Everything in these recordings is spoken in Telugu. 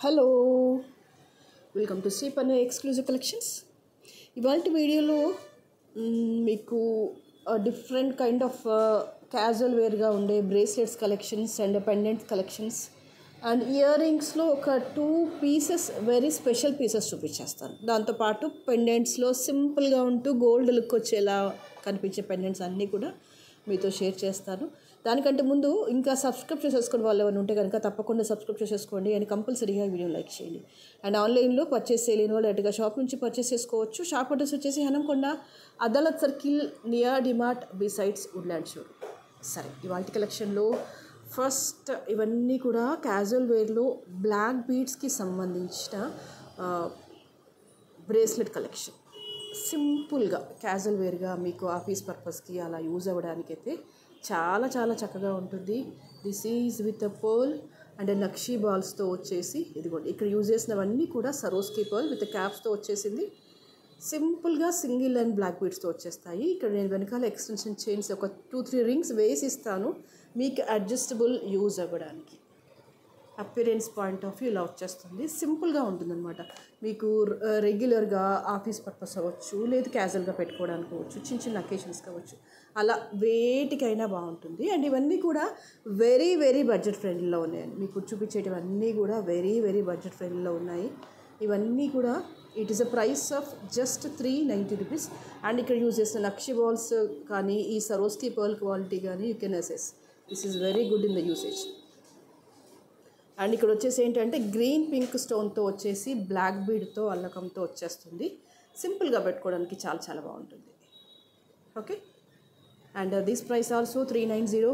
హలో, వెల్కమ్ టు శ్రీ పన్ను ఎక్స్క్లూజివ్ కలెక్షన్స్. ఇవాళ వీడియోలో మీకు డిఫరెంట్ కైండ్ ఆఫ్ క్యాజువల్ వేర్గా ఉండే bracelets collections and pendant collections and ear రింగ్స్లో ఒక 2 పీసెస్ వెరీ స్పెషల్ పీసెస్ చూపించేస్తాను. దాంతోపాటు పెండెంట్స్లో సింపుల్గా ఉంటూ గోల్డ్ లుక్ వచ్చేలా కనిపించే పెండెంట్స్ అన్నీ కూడా మీతో షేర్ చేస్తాను. దానికంటే ముందు ఇంకా సబ్స్క్రైబ్ చేసేసుకునే వాళ్ళు ఎవరైనా ఉంటే కనుక తప్పకుండా సబ్స్క్రైబ్ చేసేసుకోండి అండ్ కంపల్సరీగా వీడియో లైక్ చేయండి. అండ్ ఆన్లైన్లో పర్చేస్ చేయలేని వాళ్ళు డైరెక్ట్గా షాప్ నుంచి పర్చేస్ చేసుకోవచ్చు. షాప్ అడ్రస్ వచ్చేసి Hanamkonda Adalat circle near DMart besides Woodland shore. సరే, ఇవాళ కలెక్షన్లో ఫస్ట్ ఇవన్నీ కూడా క్యాజువల్ వేర్లో బ్లాక్ బీడ్స్కి సంబంధించిన బ్రేస్లెట్ కలెక్షన్. సింపుల్గా క్యాజువల్ వేర్గా మీకు ఆఫీస్ పర్పస్కి అలా యూజ్ అవ్వడానికైతే చాలా చాలా చక్కగా ఉంటుంది. This is with a pearl and nakshi బాల్స్తో వచ్చేసి ఇదిగోండి. ఇక్కడ యూజ్ చేసినవన్నీ కూడా సరోస్కి పర్ల్ విత్ క్యాప్స్తో వచ్చేసింది. సింపుల్గా సింగిల్ అండ్ బ్లాక్ బీడ్స్తో వచ్చేస్తాయి. ఇక్కడ నేను వెనకాల ఎక్స్టెన్షన్ చైన్స్ ఒక 2-3 రింగ్స్ వేసి ఇస్తాను మీకు అడ్జస్టబుల్ యూజ్ అవ్వడానికి. అపిరెన్స్ పాయింట్ ఆఫ్ వ్యూ ఇలా వచ్చేస్తుంది. సింపుల్గా ఉంటుందన్నమాట. మీకు రెగ్యులర్గా ఆఫీస్ పర్పస్ అవ్వచ్చు, లేదు క్యాజువల్గా పెట్టుకోవడానికి అవ్వచ్చు, చిన్న చిన్న అకేషన్స్ కావచ్చు, అలా వేటికైనా బాగుంటుంది. అండ్ ఇవన్నీ కూడా వెరీ వెరీ బడ్జెట్ ఫ్రెండ్లీలో ఉన్నాయండి. మీకు చూపించేటివన్నీ కూడా వెరీ వెరీ బడ్జెట్ ఫ్రెండ్లీలో ఉన్నాయి. ఇవన్నీ కూడా it is a price of just 390 rupees. And ఇక్కడ యూజ్ చేసిన నక్షి బాల్స్ కానీ ఈ సరోస్కి పర్ల్ క్వాలిటీ కానీ you can assess this is very good in the usage. And ఇక్కడ వచ్చేసి ఏంటంటే గ్రీన్ పింక్ స్టోన్తో వచ్చేసి బ్లాక్ బీడ్తో అల్లకంతో వచ్చేస్తుంది. సింపుల్గా పెట్టుకోవడానికి చాలా చాలా బాగుంటుంది. Okay, and this price also 390.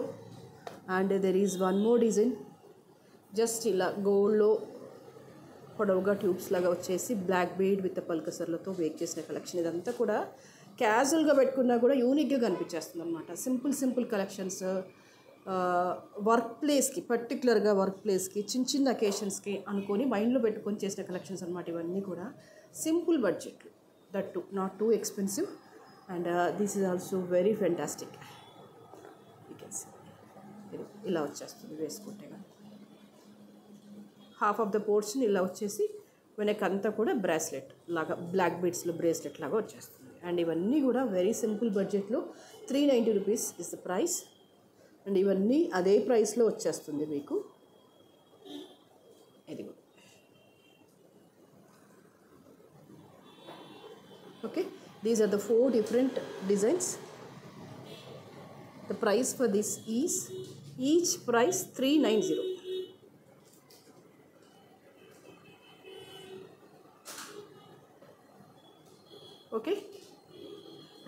And there is one more design. Just ఇలా గోల్డ్లో పొడవుగా ట్యూబ్స్ లాగా వచ్చేసి బ్లాక్ బీడ్ విత్ పల్కసర్లతో వేక్ చేసిన కలెక్షన్. ఇదంతా కూడా క్యాజువల్గా పెట్టుకున్నా కూడా యూనిక్గా కనిపించేస్తుంది అనమాట. సింపుల్ కలెక్షన్స్ వర్క్ ప్లేస్కి, పర్టికులర్గా వర్క్ ప్లేస్కి, చిన్న చిన్న అకేషన్స్కి అనుకొని మైండ్లో పెట్టుకొని చేసిన కలెక్షన్స్ అనమాట. ఇవన్నీ కూడా simple budget, that too not too expensive. And this is also very fantastic. You can see ఇలా వచ్చేస్తుంది వేసుకుంటే కానీ. హాఫ్ ఆఫ్ ద పోర్షన్ ఇలా వచ్చేసి వెనకంతా కూడా బ్రాస్లెట్ లాగా బ్లాక్ బీడ్స్లో బ్రేస్లెట్ లాగా వచ్చేస్తుంది. అండ్ ఇవన్నీ కూడా వెరీ సింపుల్ బడ్జెట్లో 390 rupees is the price. And ఇవన్నీ అదే ప్రైస్లో వచ్చేస్తుంది మీకు. ఇది okay, these are the 4 different designs. The price for this is each price 390. Okay,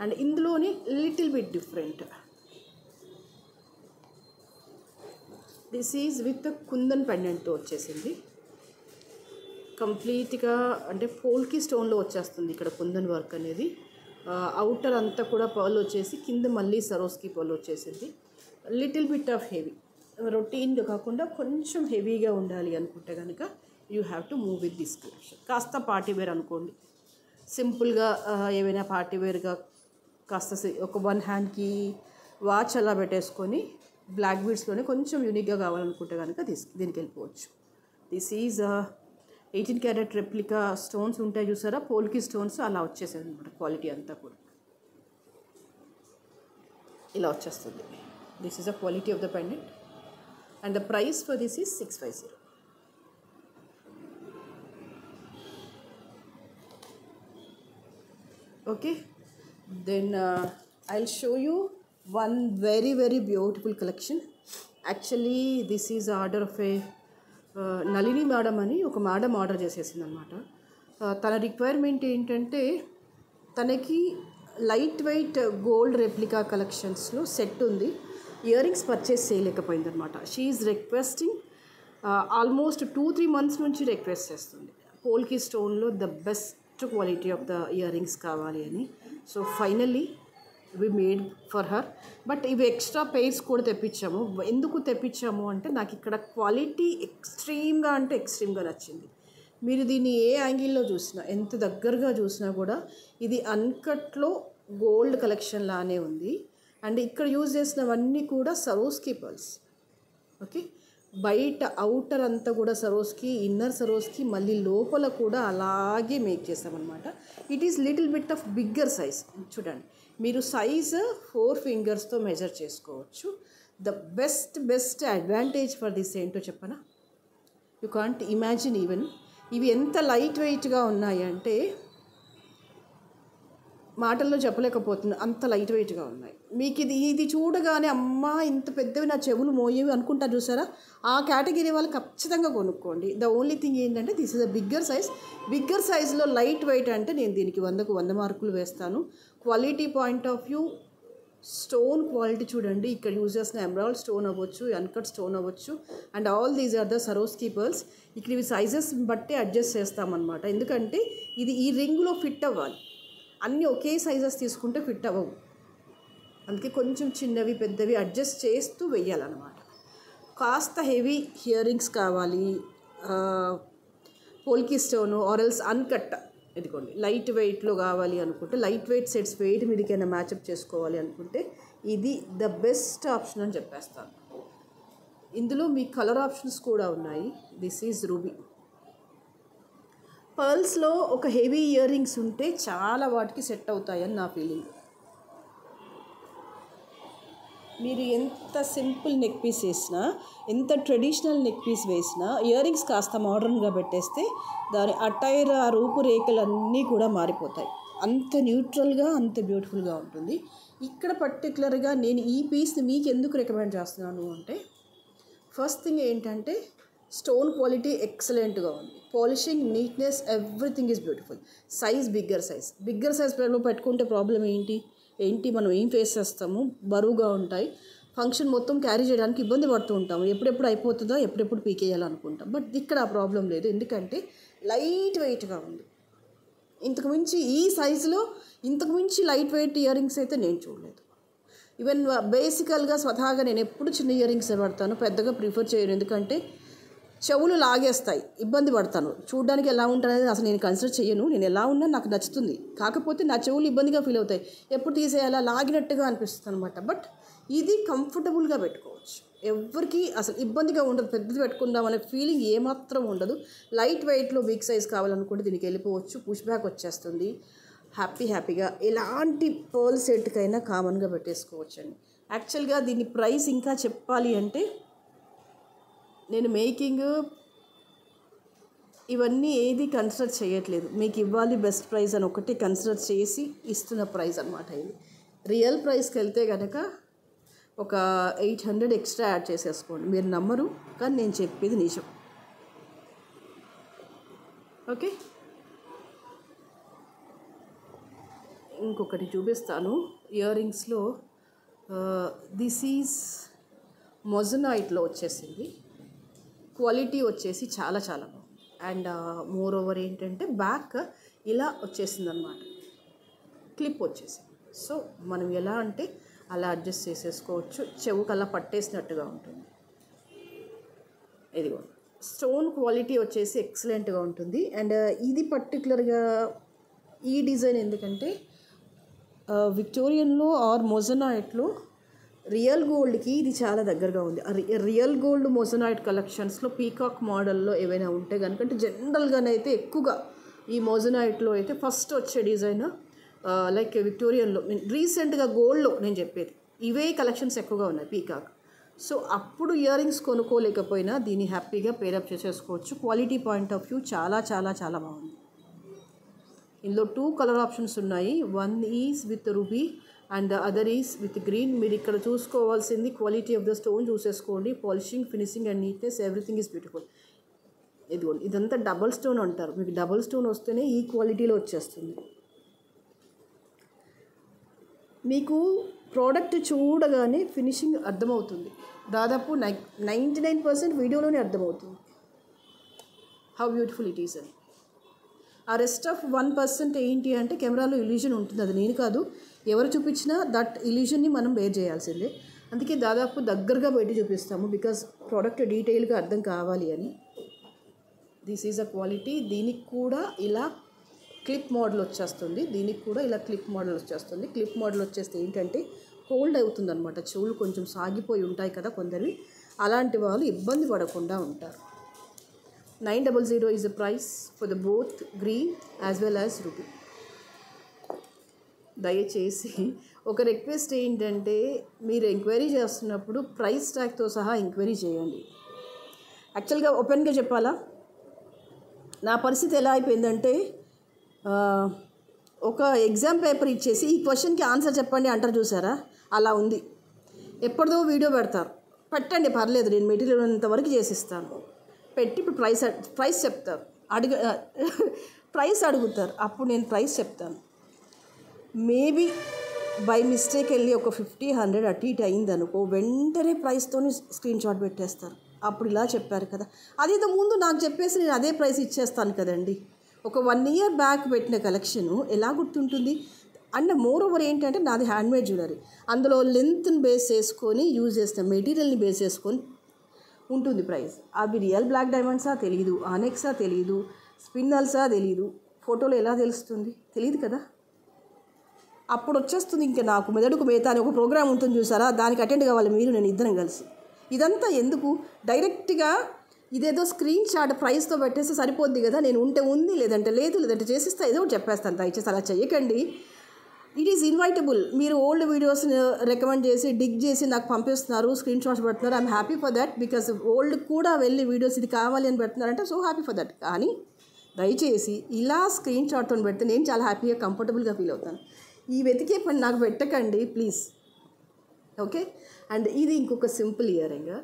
and ఇందులోనే little bit different. This is with kundan పెండెంట్తో వచ్చేసింది. కంప్లీట్గా అంటే పోల్కి స్టోన్లో వచ్చేస్తుంది ఇక్కడ కుందన్ వర్క్ అనేది. అవుటర్ అంతా కూడా పర్ల్ వచ్చేసి కింద మళ్ళీ సరోస్కి పర్ల్ వచ్చేసింది. లిటిల్ బిట్ ఆఫ్ హెవీ, రొటీన్గా కాకుండా కొంచెం హెవీగా ఉండాలి అనుకుంటే కనుక you have to move with this collection. కాస్త పార్టీ వేర్ అనుకోండి, సింపుల్గా ఏవైనా పార్టీ వేర్గా కాస్త ఒక 1 హ్యాండ్కి వాచ్ అలా పెట్టేసుకొని బ్లాక్ బీడ్స్లోనే కొంచెం యూనిక్గా కావాలనుకుంటే కనుక దీనికి వెళ్ళిపోవచ్చు. This is 18 carrot replica stones ఉంటాయి చూసారా, పోల్కి స్టోన్స్ అలా వచ్చేసాయి అనమాట. క్వాలిటీ అంతా కూడా ఇలా వచ్చేస్తుంది. This is a quality of the pendant and the price for this is 650. Okay, then I'll show you one very very beautiful collection. Actually this is order of a Nalini madam అని ఒక మేడం ఆర్డర్ చేసేసింది అనమాట. తన రిక్వైర్మెంట్ ఏంటంటే తనకి లైట్ వెయిట్ గోల్డ్ రెప్లికా కలెక్షన్స్లో సెట్ ఉంది, ఇయర్ రింగ్స్ పర్చేస్ చేయలేకపోయింది అనమాట. She is requesting almost 2-3 months నుంచి రిక్వెస్ట్ చేస్తుంది పోల్కి స్టోన్లో the best quality of the ear rings కావాలి అని. So finally we made for her. But ఇవి ఎక్స్ట్రా పెయిర్స్ కూడా తెప్పించాము. ఎందుకు తెప్పించాము అంటే నాకు ఇక్కడ క్వాలిటీ ఎక్స్ట్రీమ్గా అంటే ఎక్స్ట్రీమ్గా నచ్చింది. మీరు దీన్ని ఏ యాంగిల్లో చూసినా, ఎంత దగ్గరగా చూసినా కూడా ఇది అన్కట్లో గోల్డ్ కలెక్షన్ లానే ఉంది. అండ్ ఇక్కడ యూజ్ చేసినవన్నీ కూడా సరోస్కి పర్ల్స్. ఓకే, బయట అవుటర్ అంతా కూడా సరోస్కి, ఇన్నర్ సరోస్కి, మళ్ళీ లోపల కూడా అలాగే మేక్ చేసామన్నమాట. It is little bit of bigger size. చూడండి, మీరు సైజ్ 4 ఫింగర్స్తో మెజర్ చేసుకోవచ్చు. The best advantage for this ఏంటో చెప్పనా? You can't imagine even. ఇవి ఎంత లైట్ వెయిట్గా ఉన్నాయి అంటే మాటల్లో చెప్పలేకపోతుంది, అంత లైట్ వెయిట్గా ఉన్నాయి. మీకు ఇది చూడగానే అమ్మా ఇంత పెద్దవి నా చెవులు మోయేవి అనుకుంటా చూసారా? ఆ కేటగిరీ వాళ్ళు ఖచ్చితంగా కొనుక్కోండి. ద ఓన్లీ థింగ్ ఏంటంటే this is a bigger size. Bigger సైజ్లో లైట్ వెయిట్ అంటే నేను దీనికి 100కు 100 మార్కులు వేస్తాను. Quality point of view, stone quality చూడండి. ఇక్కడ యూజ్ చేసిన ఎమరాల్డ్ స్టోన్ అవ్వచ్చు, అన్కట్ స్టోన్ అవ్వచ్చు, and all these are the Swarovski pearls. ఇక్కడ ఇవి సైజెస్ బట్టి అడ్జస్ట్ చేస్తామన్నమాట. ఎందుకంటే ఇది ఈ రింగ్లో ఫిట్ అవ్వాలి. అన్నీ ఒకే సైజెస్ తీసుకుంటే ఫిట్ అవ్వవు. అందుకే కొంచెం చిన్నవి పెద్దవి అడ్జస్ట్ చేస్తూ వెయ్యాలన్నమాట. కాస్త హెవీ ఇయర్ రింగ్స్ కావాలి, పోల్కి స్టోను ఆర్ఎల్స్ అన్కట్, ఇదిగోండి లైట్ వెయిట్లో కావాలి అనుకుంటే, లైట్ వెయిట్ సెట్స్ వెయిట్ మీదకైనా మ్యాచప్ చేసుకోవాలి అనుకుంటే ఇది ద బెస్ట్ ఆప్షన్ అని చెప్పేస్తాను. ఇందులో మీ కలర్ ఆప్షన్స్ కూడా ఉన్నాయి. This is ruby. పర్ల్స్లో ఒక హెవీ ఇయర్ రింగ్స్ ఉంటే చాలా వాటికి సెట్ అవుతాయని నా ఫీలింగ్. మీరు ఎంత సింపుల్ నెక్ పీస్ వేసినా, ఎంత ట్రెడిషనల్ నెక్ పీస్ వేసినా, ఇయర్ రింగ్స్ కాస్త మోడర్న్గా పెట్టేస్తే దాని అటైర్, ఆ రూపురేఖలన్నీ కూడా మారిపోతాయి. అంత న్యూట్రల్గా, అంత బ్యూటిఫుల్గా ఉంటుంది. ఇక్కడ పర్టికులర్గా నేను ఈ పీస్ని మీకు ఎందుకు రికమెండ్ చేస్తున్నాను అంటే, ఫస్ట్ థింగ్ ఏంటంటే స్టోన్ క్వాలిటీ ఎక్సలెంట్గా ఉంది. Polishing, neatness, everything is beautiful. Size bigger సైజ్లో పెట్టుకుంటే ప్రాబ్లం ఏంటి మనం ఏం ఫేస్ చేస్తాము? బరువుగా ఉంటాయి. ఫంక్షన్ మొత్తం క్యారీ చేయడానికి ఇబ్బంది పడుతూ ఉంటాము. ఎప్పుడెప్పుడు అయిపోతుందో, ఎప్పుడెప్పుడు పీకేయాలనుకుంటాం. బట్ ఇక్కడ ఆ ప్రాబ్లం లేదు, ఎందుకంటే లైట్ వెయిట్గా ఉంది. ఇంతకుమించి ఈ సైజులో ఇంతకుమించి లైట్ వెయిట్ ఇయర్ రింగ్స్ అయితే నేను చూడలేదు. ఈవెన్ బేసికల్గా స్వతహాగా నేను ఎప్పుడు చిన్న ఇయర్ రింగ్స్ పడతాను, పెద్దగా ప్రిఫర్ చేయను. ఎందుకంటే చెవులు లాగేస్తాయి, ఇబ్బంది పడతాను. చూడడానికి ఎలా ఉంటుంది అసలు నేను కన్సిడర్ చేయను. నేను ఎలా ఉన్నా నాకు నచ్చుతుంది, కాకపోతే నా చెవులు ఇబ్బందిగా ఫీల్ అవుతాయి. ఎప్పుడు తీసేయాలా, లాగినట్టుగా అనిపిస్తుంది అనమాట. బట్ ఇది కంఫర్టబుల్గా పెట్టుకోవచ్చు, ఎవరికి అసలు ఇబ్బందిగా ఉండదు. పెద్దది పెట్టుకుందాం అనే ఫీలింగ్ ఏమాత్రం ఉండదు. లైట్ వెయిట్లో బిగ్ సైజ్ కావాలనుకుంటే దీనికి వెళ్ళిపోవచ్చు, పుష్ బ్యాక్ వచ్చేస్తుంది. హ్యాపీగా ఎలాంటి పర్ల్ సెట్కైనా కామన్గా పెట్టేసుకోవచ్చు అండి. యాక్చువల్గా దీని ప్రైస్ ఇంకా చెప్పాలి అంటే, నేను మేకింగ్ ఇవన్నీ ఏది కన్సిడర్ చేయట్లేదు. మీకు ఇవ్వాలి బెస్ట్ ప్రైస్ అని ఒకటి కన్సిడర్ చేసి ఇస్తున్న ప్రైస్ అనమాట. ఇది రియల్ ప్రైస్కి వెళ్తే కనుక ఒక 800 ఎక్స్ట్రా యాడ్ చేసేసుకోండి. మీరు నమ్మరు, కానీ నేను చెప్పేది నిజం. ఓకే, ఇంకొకటి చూపిస్తాను. ఇయర్ రింగ్స్లో దిస్ ఈజ్ మొజనైట్లో వచ్చేసింది. క్వాలిటీ వచ్చేసి చాలా బాగుంది. అండ్ మోర్ ఓవర్ ఏంటంటే బ్యాక్ ఇలా వచ్చేసింది అనమాట, క్లిప్ వచ్చేసింది. సో మనం ఎలా అంటే అలా అడ్జస్ట్ చేసేసుకోవచ్చు. చెవుకు అలా పట్టేసినట్టుగా ఉంటుంది. ఇదిగో స్టోన్ క్వాలిటీ వచ్చేసి ఎక్సలెంట్గా ఉంటుంది. అండ్ ఇది పర్టికులర్గా ఈ డిజైన్ ఎందుకంటే విక్టోరియన్లో ఆర్ మొజనైట్లో రియల్ గోల్డ్కి ఇది చాలా దగ్గరగా ఉంది. రియల్ గోల్డ్ మొజనైట్ కలెక్షన్స్లో పీకాక్ మోడల్లో ఏవైనా ఉంటే కనుక, అంటే జనరల్గానైతే ఎక్కువగా ఈ మొజనైట్లో అయితే ఫస్ట్ వచ్చే డిజైన్ లైక్ విక్టోరియన్లో, రీసెంట్గా గోల్డ్లో నేను చెప్పేది ఇవే కలెక్షన్స్ ఎక్కువగా ఉన్నాయి పీకాక్. సో అప్పుడు ఇయర్ రింగ్స్ కొనుక్కోలేకపోయినా దీన్ని హ్యాపీగా పేరప్ చేసేసుకోవచ్చు. క్వాలిటీ పాయింట్ ఆఫ్ వ్యూ చాలా బాగుంది. ఇందులో 2 కలర్ ఆప్షన్స్ ఉన్నాయి. One is with ruby and the other is with green. మీరు ఇక్కడ చూసుకోవాల్సింది క్వాలిటీ ఆఫ్ ద స్టోన్ చూసేసుకోండి. Polishing, finishing and neatness, everything is beautiful. ఇదిగోండి, ఇదంతా డబల్ స్టోన్ అంటారు. మీకు డబల్ స్టోన్ వస్తేనే ఈ క్వాలిటీలో వచ్చేస్తుంది. మీకు ప్రోడక్ట్ చూడగానే ఫినిషింగ్ అర్థమవుతుంది. దాదాపు 99% వీడియోలోనే అర్థమవుతుంది హౌ బ్యూటిఫుల్ ఇట్ ఈస్ అని. ఆ రెస్ట్ ఆఫ్ 1% ఏంటి అంటే కెమెరాలో ఇల్యూజన్ ఉంటుంది. అది నేను కాదు, ఎవరు చూపించినా దట్ ఇల్యూజన్ని మనం బేర్ చేయాల్సిందే. అందుకే దాదాపు దగ్గరగా పెట్టి చూపిస్తాము, బికాజ్ ప్రోడక్ట్ డీటెయిల్గా అర్థం కావాలి అని. This is a quality. దీనికి కూడా ఇలా క్లిప్ మోడల్ వచ్చేస్తుంది. క్లిప్ మోడల్ వచ్చేస్తే ఏంటంటే హోల్డ్ అవుతుంది అనమాట. చెవులు కొంచెం సాగిపోయి ఉంటాయి కదా కొందరివి, అలాంటి వాళ్ళు ఇబ్బంది పడకుండా ఉంటారు. 900 is the price for the both green as well as ruby. దయచేసి ఒక రిక్వెస్ట్ ఏంటంటే, మీరు ఎంక్వైరీ చేస్తున్నప్పుడు ప్రైస్ ట్యాగ్తో సహా ఎంక్వైరీ చేయండి. యాక్చువల్గా ఓపెన్గా చెప్పాలా, నా పరిస్థితి ఎలా అయిపోయిందంటే, ఒక ఎగ్జామ్ పేపర్ ఇచ్చేసి ఈ క్వశ్చన్కి ఆన్సర్ చెప్పండి అంటారు చూసారా, అలా ఉంది. ఎప్పటిదో వీడియో పెడతారు, పెట్టండి పర్లేదు, నేను మెటీరియల్ అంతవరకు చేసిస్తాను. పెట్టి ఇప్పుడు ప్రైస్ చెప్తారు, ప్రైస్ అడుగుతారు, అప్పుడు నేను ప్రైస్ చెప్తాను. మేబీ బై మిస్టేక్ వెళ్ళి ఒక 50-100 అటు ఇటు అయిందనుకో, వెంటనే ప్రైస్తో స్క్రీన్ షాట్ పెట్టేస్తారు. అప్పుడు ఇలా చెప్పారు కదా, అదేదో ముందు నాకు చెప్పేసి నేను అదే ప్రైస్ ఇచ్చేస్తాను కదండి. ఒక 1 year బ్యాక్ పెట్టిన కలెక్షను ఎలా గుర్తుంటుంది? అండ్ మోర్ ఓవర్ ఏంటంటే, నాది హ్యాండ్మేడ్ జ్యువెలరీ, అందులో లెంత్ని బేస్ చేసుకొని యూజ్ చేసిన మెటీరియల్ని బేస్ చేసుకొని ఉంటుంది ప్రైస్. అవి రియల్ బ్లాక్ డైమండ్సా తెలియదు, ఆనెక్సా తెలియదు, స్పిన్నల్సా తెలియదు, ఫోటోలో ఎలా తెలుస్తుంది? తెలియదు కదా. అప్పుడు వచ్చేస్తుంది ఇంకా నాకు మెదడుకు మేత అని ఒక ప్రోగ్రామ్ ఉంటుంది చూసారా, దానికి అటెండ్ కావాలి మీరు నేను ఇద్దరం కలిసి. ఇదంతా ఎందుకు? డైరెక్ట్గా ఇదేదో స్క్రీన్ షాట్ ప్రైస్తో పెట్టేస్తే సరిపోద్ది కదా, నేను ఉంటే ఉంది, లేదంటే లేదు, లేదంటే చేసిస్తా, ఏదో ఒకటి చెప్పేస్తాను. దయచేసి అలా చేయకండి. It is inevitable. మీరు ఓల్డ్ వీడియోస్ని రికమెండ్ చేసి డిగ్ చేసి నాకు పంపిస్తున్నారు, స్క్రీన్ షాట్స్ పెడుతున్నారు. I'm happy for that, because old కూడా వెళ్ళి వీడియోస్ ఇది కావాలి అని పెడుతున్నారంటే సో హ్యాపీ ఫర్ దట్. కానీ దయచేసి ఇలా స్క్రీన్ షాట్తో పెడితే నేను చాలా హ్యాపీగా కంఫర్టబుల్గా ఫీల్ అవుతాను. ఈ వెతికే పని నాకు పెట్టకండి ప్లీజ్. ఓకే. అండ్ ఇది ఇంకొక సింపుల్ ఇయర్ రింగ్,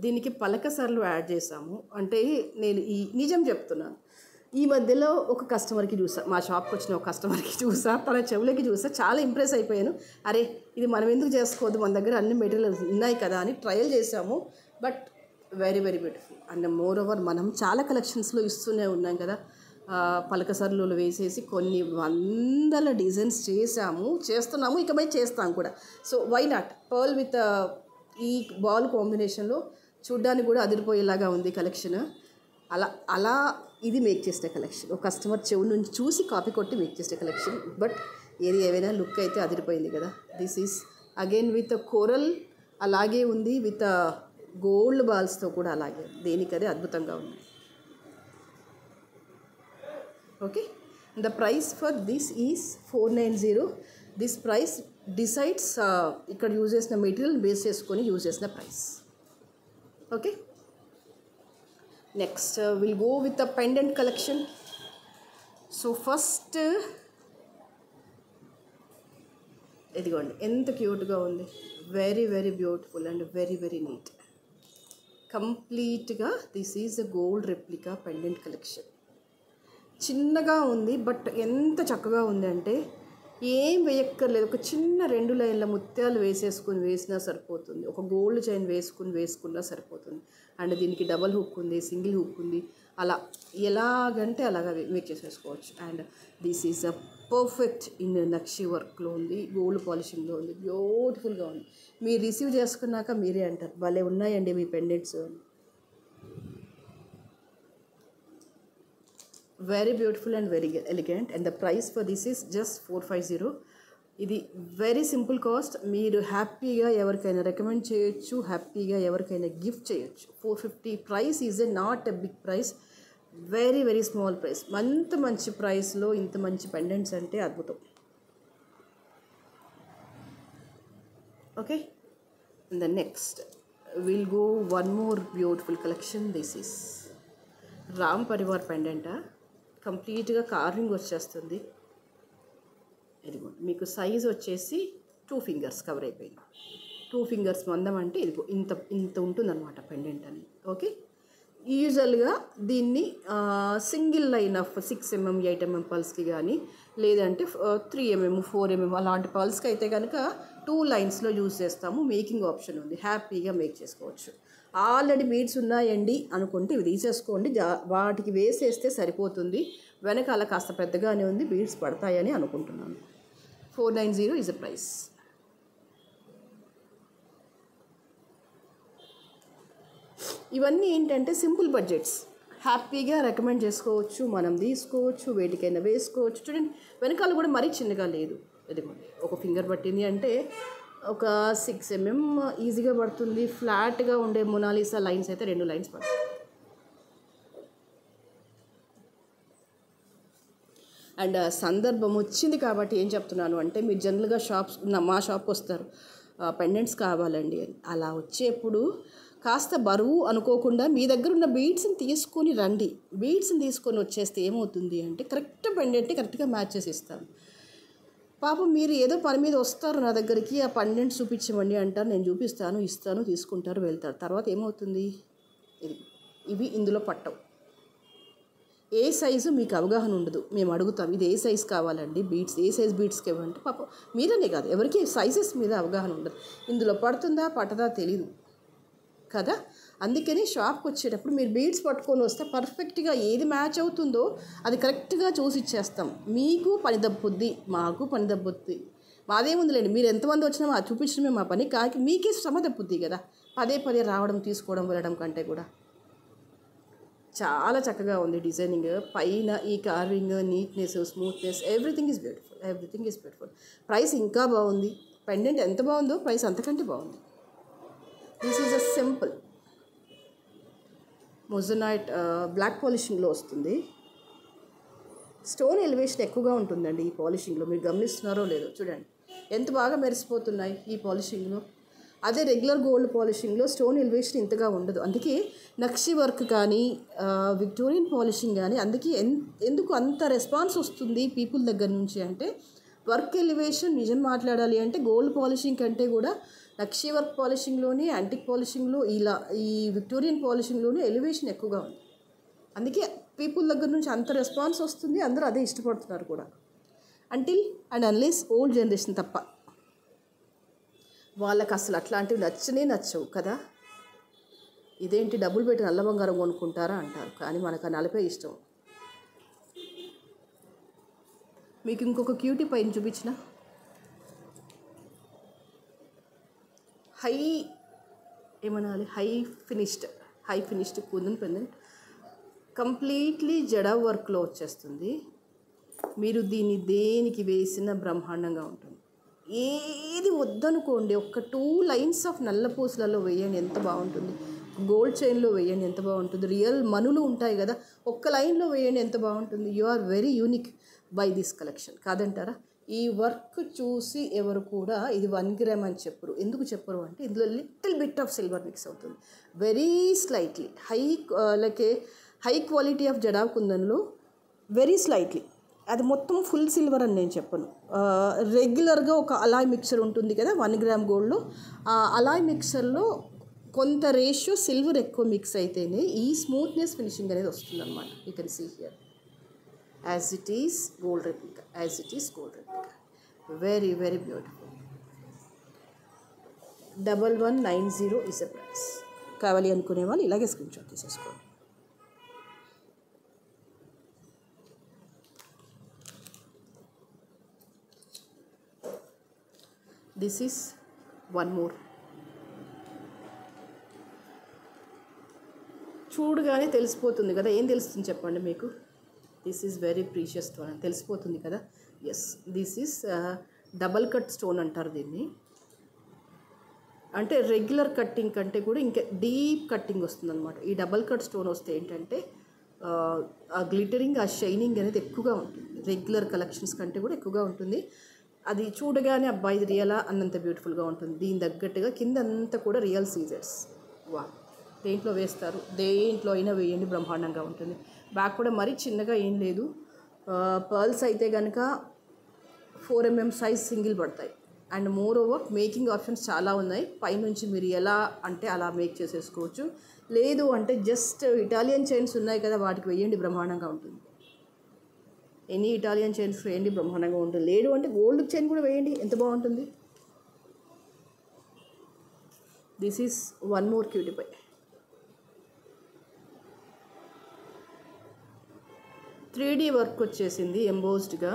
దీనికి పలకసర్లు యాడ్ చేసాము. అంటే నేను ఈ నిజం చెప్తున్నాను, ఈ మధ్యలో ఒక కస్టమర్కి చూసా, మా షాప్కి వచ్చిన ఒక కస్టమర్కి చూసా, తన చెవులకి చూసా, చాలా ఇంప్రెస్ అయిపోయాను. అరే ఇది మనం ఎందుకు చేసుకోవద్దు, మన దగ్గర అన్ని మెటీరియల్స్ ఉన్నాయి కదా అని ట్రయల్ చేసాము. But very very beautiful. And more over మనం చాలా కలెక్షన్స్లో ఇస్తూనే ఉన్నాం కదా, పలకసర్లు వేసేసి కొన్ని వందల డిజైన్స్ చేస్తున్నాము, ఇకపై చేస్తాం కూడా. So why not, pearl with ఈ బాల్ కాంబినేషన్లో చూడ్డానికి కూడా అదిరిపోయేలాగా ఉంది కలెక్షన్. అలా ఇది మేక్ చేసే కలెక్షన్, ఒక కస్టమర్ చెవు నుంచి చూసి కాపీ కొట్టి మేక్ చేసే కలెక్షన్. బట్ ఏది ఏవైనా లుక్ అయితే అదిరిపోయింది కదా. This is again with coral, అలాగే ఉంది విత్ గోల్డ్ బాల్స్తో కూడా అలాగే, దేనికదే అద్భుతంగా ఉంది. Okay. The price for this is 490. This price decides ఇక్కడ యూజ్ చేసిన మెటీరియల్ బేస్ చేసుకొని యూజ్ చేసిన price. Okay. Next will go with the pendant collection. So first ఇదిగోండి, ఎంత క్యూట్గా ఉంది, very very beautiful and very very neat. కంప్లీట్గా this is a gold replica pendant collection. చిన్నగా ఉంది బట్ ఎంత చక్కగా ఉంది అంటే ఏం వేయక్కర్లేదు, ఒక చిన్న 2 లైన్ల ముత్యాలు వేసినా సరిపోతుంది, ఒక గోల్డ్ చైన్ వేసుకున్నా సరిపోతుంది. అండ్ దీనికి డబల్ హుక్ ఉంది, సింగిల్ హుక్ ఉంది, అలా ఎలాగంటే అలాగా మేక్ చేసేసుకోవచ్చు. And this is a perfect in nakshi వర్క్లో ఉంది, గోల్డ్ పాలిషింగ్లో ఉంది, బ్యూటిఫుల్గా ఉంది. మీరు రిసీవ్ చేసుకున్నాక మీరే అంటారు భలే ఉన్నాయండి మీ pendants. Very beautiful and very elegant. And the price for this is just 450. ఇది వెరీ సింపుల్ కాస్ట్, మీరు హ్యాపీగా ఎవరికైనా రికమెండ్ చేయొచ్చు, హ్యాపీగా ఎవరికైనా గిఫ్ట్ చేయొచ్చు. 450 price is a not a big price, very very small price. అంత మంచి ప్రైస్లో ఇంత మంచి పెండెంట్స్ అంటే అద్భుతం. Okay. And the next will go one more beautiful collection. This is Ram Parivar పెండెంటా, కంప్లీట్గా కార్వింగ్ వచ్చేస్తుంది. ఇదిగో మీకు సైజ్ వచ్చేసి 2 fingers కవర్ అయిపోయింది. 2 fingers మందం అంటే ఇదిగో ఇంత ఉంటుందన్నమాట పెండెంట్ అని. ఓకే. యూజువల్గా దీన్ని single line of 6 mm 8 mm పల్స్కి కానీ, లేదంటే 3 mm 4 mm అలాంటి పల్స్కి అయితే కనుక 2 లైన్స్లో యూజ్ చేస్తాము. మేకింగ్ ఆప్షన్ ఉంది, హ్యాపీగా మేక్ చేసుకోవచ్చు. ఆల్రెడీ బీడ్స్ ఉన్నాయండి అనుకుంటే ఇవి తీసేసుకోండి, వాటికి వేసేస్తే సరిపోతుంది. వెనకాల కాస్త పెద్దగానే ఉంది, బీడ్స్ పడతాయని అనుకుంటున్నాను. 490 ఈజ్ అ ప్రైస్. ఇవన్నీ ఏంటంటే సింపుల్ బడ్జెట్స్, హ్యాపీగా రికమెండ్ చేసుకోవచ్చు, మనం తీసుకోవచ్చు, వేటికైనా వేసుకోవచ్చు. చూడండి వెనకాల కూడా మరీ చిన్నగా లేదు, ఇదిగోండి ఒక ఫింగర్ పట్టింది అంటే ఒక 6 mm ఈజీగా పడుతుంది. ఫ్లాట్గా ఉండే మొనాలిసా లైన్స్ అయితే 2 లైన్స్ పడుతుంది. అండ్ సందర్భం వచ్చింది కాబట్టి ఏం చెప్తున్నాను అంటే, మీరు జనరల్గా మా షాప్కి వస్తారు, పెండెంట్స్ కావాలండి అని. అలా వచ్చేప్పుడు కాస్త బరువు అనుకోకుండా మీ దగ్గర ఉన్న బీడ్స్ని తీసుకొని రండి. బీడ్స్ని తీసుకొని వచ్చేస్తే ఏమవుతుంది అంటే కరెక్ట్ పెండెంట్ని కరెక్ట్గా మ్యాచ్ చేసి ఇస్తాను. పాపం మీరు ఏదో పని మీద వస్తారు నా దగ్గరికి, ఆ పెండెంట్ చూపించమండి అంటారు, నేను చూపిస్తాను, ఇస్తాను, తీసుకుంటారు, వెళ్తారు. తర్వాత ఏమవుతుంది, ఇవి ఇందులో పట్టవు. ఏ సైజు మీకు అవగాహన ఉండదు. మేము అడుగుతాం, ఇది ఏ సైజు కావాలండి బీడ్స్, ఏ సైజ్ బీడ్స్కి ఇవ్వండి. పాపం మీరనే కాదు, ఎవరికి సైజెస్ మీద అవగాహన ఉండదు. ఇందులో పడుతుందా పట్టదా తెలీదు కదా. అందుకని షాప్కి వచ్చేటప్పుడు మీరు బీడ్స్ పట్టుకొని వస్తే పర్ఫెక్ట్గా ఏది మ్యాచ్ అవుతుందో అది కరెక్ట్గా చూసి ఇచ్చేస్తాం. మీకు పని దబ్బుద్ది, మాకు పని దబ్బుద్ది. మాదేముందిలేండి, మీరు ఎంతమంది వచ్చినా మా చూపించడమే మా పని. కాకి మీకే శ్రమ దప్పుద్ది కదా, పదే పదే రావడం, తీసుకోవడం, వెళ్ళడం కంటే కూడా. చాలా చక్కగా ఉంది డిజైనింగ్. పైన ఈ carving, neatness, smoothness, everything is beautiful, everything is beautiful. Price ఇంకా బాగుంది. పెండెంట్ ఎంత బాగుందో ప్రైస్ అంతకంటే బాగుంది. This is a simple moissanite black పాలిషింగ్లో వస్తుంది. స్టోన్ ఎలివేషన్ ఎక్కువగా ఉంటుందండి ఈ పాలిషింగ్లో. మీరు గమనిస్తున్నారో లేదో చూడండి, ఎంత బాగా మెరిసిపోతున్నాయి ఈ పాలిషింగ్లో. అదే రెగ్యులర్ గోల్డ్ పాలిషింగ్లో స్టోన్ ఎలివేషన్ ఇంతగా ఉండదు. అందుకే నక్షి వర్క్ కానీ విక్టోరియన్ పాలిషింగ్ కానీ అందుకే ఎందుకు అంత రెస్పాన్స్ వస్తుంది పీపుల్ దగ్గర నుంచి అంటే, వర్క్ ఎలివేషన్ నిజం మాట్లాడాలి అంటే గోల్డ్ పాలిషింగ్ కంటే కూడా నక్షి వర్క్ పాలిషింగ్లోనే, యాంటిక్ పాలిషింగ్లో, ఈ విక్టోరియన్ పాలిషింగ్లోనే ఎలివేషన్ ఎక్కువగా ఉంది. అందుకే పీపుల్ దగ్గర నుంచి అంత రెస్పాన్స్ వస్తుంది, అందరూ అదే ఇష్టపడుతున్నారు కూడా. Until and unless old generation తప్ప వాళ్ళకి అసలు అట్లాంటివి నచ్చవు కదా. ఇదేంటి డబ్బులు పెట్టి నల్ల బంగారం కొనుక్కుంటారా అంటారు, కానీ మనకు ఆ నలపే ఇష్టం. మీకు ఇంకొక క్యూటీ పైన చూపించిన high finished kundan pendant completely jadau వర్క్లో వచ్చేస్తుంది. మీరు దీన్ని దేనికి వేసిన బ్రహ్మాండంగా ఉంటుంది. ఏది వద్దనుకోండి, ఒక 2 లైన్స్ ఆఫ్ నల్ల పూసలలో వేయండి, ఎంత బాగుంటుంది. గోల్డ్ చైన్లో వేయండి, ఎంత బాగుంటుంది. రియల్ మనులు ఉంటాయి కదా, ఒక్క లైన్లో వేయండి, ఎంత బాగుంటుంది. You are very unique by this collection, కాదంటారా? ఈ వర్క్ చూసి ఎవరు కూడా ఇది 1 గ్రామ్ అని చెప్పరు. ఎందుకు చెప్పరు అంటే ఇందులో little bit of silver mix అవుతుంది, very slightly. High quality of jadau కుందన్లో వెరీ స్లైట్లీ, అది మొత్తం ఫుల్ సిల్వర్ అని నేను చెప్పను. రెగ్యులర్గా ఒక అలాయ్ మిక్సర్ ఉంటుంది కదా 1 గ్రామ్ గోల్డ్లో, ఆ అలాయ్ మిక్సర్లో కొంత రేషియో సిల్వర్ ఎక్కువ మిక్స్ అయితేనే ఈ స్మూత్నెస్ ఫినిషింగ్ అనేది వస్తుంది అనమాట. You can see here as it is gold replica, very very beautiful. 1190 is a price. కావాలి అనుకునే వాళ్ళు ఇలాగే స్క్రీన్ షాట్ తీసేసుకోండి. This is one more. చూడగానే తెలిసిపోతుంది కదా, ఏం తెలుస్తుంది చెప్పండి మీకు. This is very precious stone అని తెలిసిపోతుంది కదా. Yes, this is double cut stone అంటారు దీన్ని. అంటే రెగ్యులర్ కట్టింగ్ కంటే కూడా ఇంకా డీప్ కట్టింగ్ వస్తుంది అనమాట. ఈ డబల్ కట్ స్టోన్ వస్తే ఏంటంటే ఆ గ్లిటరింగ్, ఆ షైనింగ్ అనేది ఎక్కువగా ఉంటుంది. రెగ్యులర్ కలెక్షన్స్ కంటే కూడా ఎక్కువగా ఉంటుంది. అది చూడగానే అబ్బాయి ఇది రియలా అన్నంత బ్యూటిఫుల్గా ఉంటుంది. దీని తగ్గట్టుగా కింద అంతా కూడా రియల్ సీజర్స్. వా, దేంట్లో వేస్తారు, దేంట్లో అయినా వేయండి, బ్రహ్మాండంగా ఉంటుంది. బ్యాక్ కూడా మరీ చిన్నగా ఏం లేదు. పర్ల్స్ అయితే కనుక 4 mm సైజ్ సింగిల్ పడతాయి. And more over making options చాలా ఉన్నాయి. పైనుంచి మీరు ఎలా అంటే అలా మేక్ చేసేసుకోవచ్చు. లేదు అంటే జస్ట్ ఇటాలియన్ చైన్స్ ఉన్నాయి కదా, వాటికి వేయండి, బ్రహ్మాండంగా ఉంటుంది. ఎనీ ఇటాలియన్ చైన్స్ వేయండి, బ్రహ్మాండంగా ఉంటుంది. లేదు అంటే గోల్డ్ చైన్ కూడా వేయండి, ఎంత బాగుంటుంది. This is one more cutie pie. 3D work వచ్చేసింది ఎంబోస్డ్గా.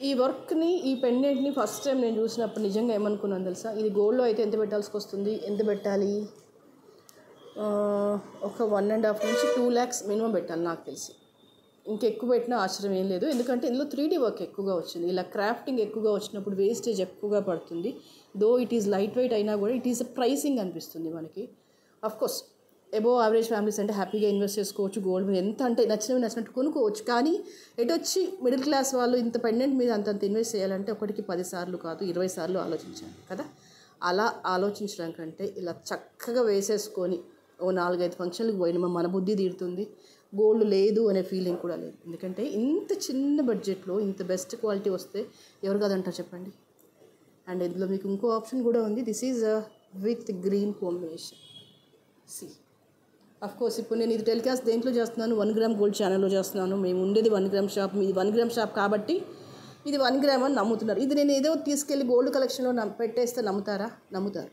ఈ వర్క్ని, ఈ పెండెంట్ని ఫస్ట్ టైం నేను చూసినప్పుడు నిజంగా ఏమనుకున్నాను తెలుసా, ఇది గోల్డ్లో అయితే ఎంత పెట్టాల్సి వస్తుంది, ఎంత పెట్టాలి, ఒక 1.5 నుంచి 2 lakhs మినిమం పెట్టాలి నాకు తెలిసి. ఇంకెక్కువ పెట్టినా ఆశ్చర్యం ఏం లేదు, ఎందుకంటే ఇందులో 3D వర్క్ ఎక్కువగా వచ్చింది. ఇలా క్రాఫ్టింగ్ ఎక్కువగా వచ్చినప్పుడు వేస్టేజ్ ఎక్కువగా పడుతుంది. Though it is light weight అయినా కూడా ఇట్ ఈస్ ప్రైసింగ్ అనిపిస్తుంది మనకి. అఫ్కోర్స్ అబోవ్ యావరేజ్ ఫ్యామిలీస్ అంటే హ్యాపీగా ఇన్వెస్ట్ చేసుకోవచ్చు, గోల్డ్ మీద ఎంత అంటే నచ్చినట్టు కొనుక్కోవచ్చు. కానీ ఎటొచ్చి మిడిల్ క్లాస్ వాళ్ళు ఇంత పెండెంట్ మీద అంతంత ఇన్వెస్ట్ చేయాలంటే ఒకటికి 10 సార్లు కాదు 20 సార్లు ఆలోచించాలి కదా. అలా ఆలోచించడం కంటే ఇలా చక్కగా వేసేసుకొని ఓ 4-5 ఫంక్షన్లకు పోయిన మన బుద్ధి తీరుతుంది. గోల్డ్ లేదు అనే ఫీలింగ్ కూడా లేదు, ఎందుకంటే ఇంత చిన్న బడ్జెట్లో ఇంత బెస్ట్ క్వాలిటీ వస్తే ఎవరు కాదంటారు చెప్పండి. అండ్ ఇందులో మీకు ఇంకో ఆప్షన్ కూడా ఉంది. This is with green combination. See of course ఇప్పుడు నేను ఇది టెలికాస్ట్ దేంట్లో చేస్తున్నాను, 1 గ్రామ్ గోల్డ్ ఛానల్లో చేస్తున్నాను. మేము ఉండేది 1 గ్రామ్ షాప్, మీది 1 గ్రామ్ షాప్ కాబట్టి ఇది 1 గ్రామ్ అని నమ్ముతున్నారు. ఇది నేను ఏదో తీసుకెళ్ళి గోల్డ్ కలెక్షన్లో పెట్టేస్తే నమ్ముతారా? నమ్ముతారు.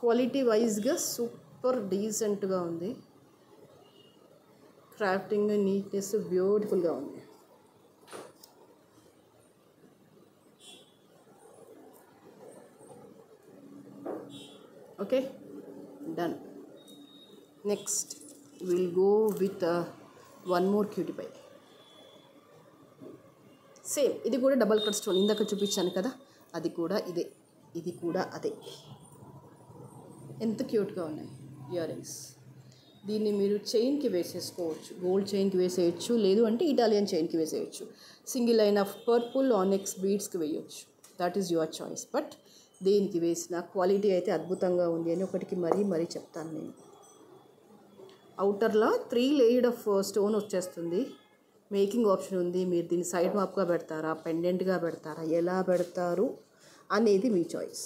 క్వాలిటీ వైజ్గా సూపర్ డీసెంట్గా ఉంది. క్రాఫ్టింగ్ నీట్నెస్ బ్యూటిఫుల్గా ఉంది. Okay, done. Next will go with 1 more cutie pie. Same ఇది కూడా డబల్ కట్ స్టోన్ ఇందాక చూపించాను కదా, అది కూడా ఇదే, ఇది కూడా అదే. ఎంత క్యూట్గా ఉన్నాయి ఇయర్ రింగ్స్. దీన్ని మీరు చైన్కి వేసేసుకోవచ్చు, గోల్డ్ చైన్కి వేసేయచ్చు, లేదు అంటే ఇటాలియన్ చైన్కి వేసేయచ్చు. Single line of purple onyx బీడ్స్కి వేయచ్చు. That is your choice. But దేనికి వేసిన క్వాలిటీ అయితే అద్భుతంగా ఉంది అని ఒకటికి మరీ చెప్తాను నేను. అవుటర్లో 3 లేయర్డ్ ఆఫ్ స్టోన్ వచ్చేస్తుంది. మేకింగ్ ఆప్షన్ ఉంది. మీరు దీన్ని సైడ్ మాప్గా పెడతారా, పెండెంట్గా పెడతారా, ఎలా పెడతారు అనేది మీ చాయిస్.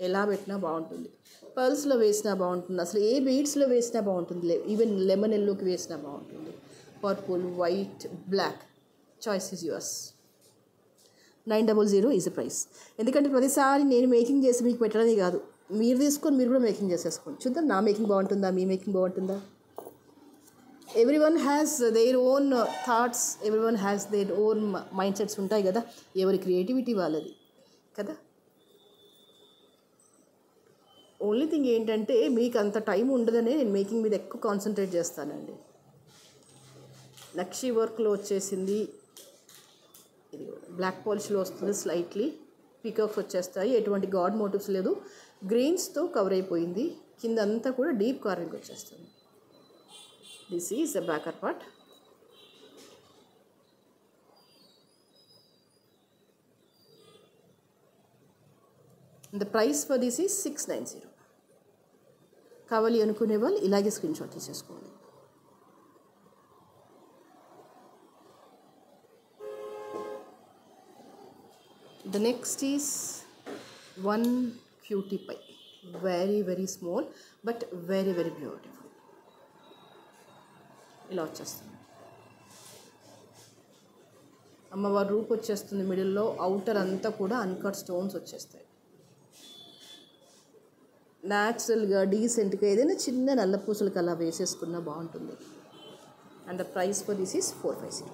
ఎలా పెట్టినా బాగుంటుంది. పర్ల్స్లో వేసినా బాగుంటుంది, అసలు ఏ బీడ్స్లో వేసినా బాగుంటుంది, ఈవెన్ లెమన్ ఎల్లోకి వేసినా బాగుంటుంది. Purple, white, black, choice is yours. 900 is the price. ఎందుకంటే ప్రతిసారి నేను మేకింగ్ చేసి మీకు పెట్టడమే కాదు, మీరు తీసుకొని మీరు కూడా మేకింగ్ చేసేసుకోండి. చూద్దాం నా మేకింగ్ బాగుంటుందా, మీ మేకింగ్ బాగుంటుందా. Everyone has their own thoughts, everyone has their own mind sets ఉంటాయి కదా, ఎవరి క్రియేటివిటీ వాళ్ళది కదా. ఓన్లీ థింగ్ ఏంటంటే మీకు అంత టైం ఉండదనే నేను మేకింగ్ మీద ఎక్కువ కాన్సన్ట్రేట్ చేస్తానండి. నక్షి వర్క్లో వచ్చేసింది, ఇది బ్లాక్ పాలిష్లో వస్తుంది. స్లైట్లీ పీకాక్స్ వచ్చేస్తాయి, ఎటువంటి గాడ్ మోటివ్స్ లేదు, గ్రీన్స్తో కవర్ అయిపోయింది. కింద అంతా కూడా డీప్ కార్వింగ్ వచ్చేస్తుంది. This is the backer part. The price for this is 690. కావాలి అనుకునే వాళ్ళు ఇలాగే స్క్రీన్ షాట్ తీసేసుకోండి. The next is 1 cutie pie. Very small but very beautiful. ఇలా వచ్చేస్తుంది. అమ్మవారి రూప్ వచ్చేస్తుంది. మిడిల్లో అవుటర్ అంతా కూడా అన్కట్ స్టోన్స్ వచ్చేస్తాయి. న్యాచురల్గా డీసెంట్గా ఏదైనా చిన్న నల్ల పూసలకి అలా వేసేసుకున్నా బాగుంటుంది. And the price for this is 450.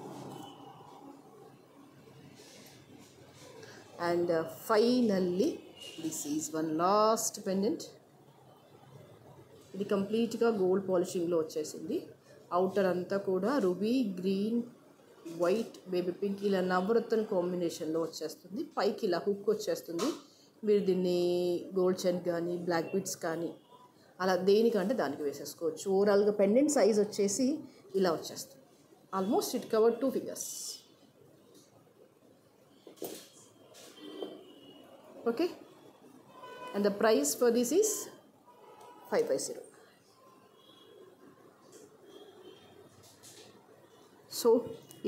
And finally this is 1 last pendant. ఇది కంప్లీట్గా గోల్డ్ పాలిషింగ్లో వచ్చేసింది. అవుటర్ అంతా కూడా ruby, green, white, baby pink ఇలా నవరత్న కాంబినేషన్లో వచ్చేస్తుంది. పైకి ఇలా హుక్ వచ్చేస్తుంది. మీరు దీన్ని గోల్డ్ చైన్ కానీ బ్లాక్ బీడ్స్ కానీ అలా దేనికంటే దానికి వేసేసుకోవచ్చు. ఓవరాల్గా పెండెంట్ సైజ్ వచ్చేసి ఇలా వచ్చేస్తుంది. Almost it cover 2 fingers. Okay, and the price for this is 550. So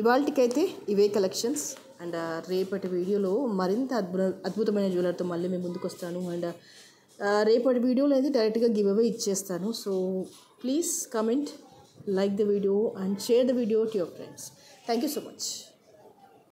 ఇవాళకైతే ఇవే కలెక్షన్స్. అండ్ రేపటి వీడియోలో మరింత అద్భుతమైన జ్యువెలర్తో మళ్ళీ మేము ముందుకు వస్తాను. అండ్ రేపటి వీడియోలో అయితే డైరెక్ట్గా గివ్ అవే ఇచ్చేస్తాను. So please comment, like the video and share the video to your friends. Thank you so much.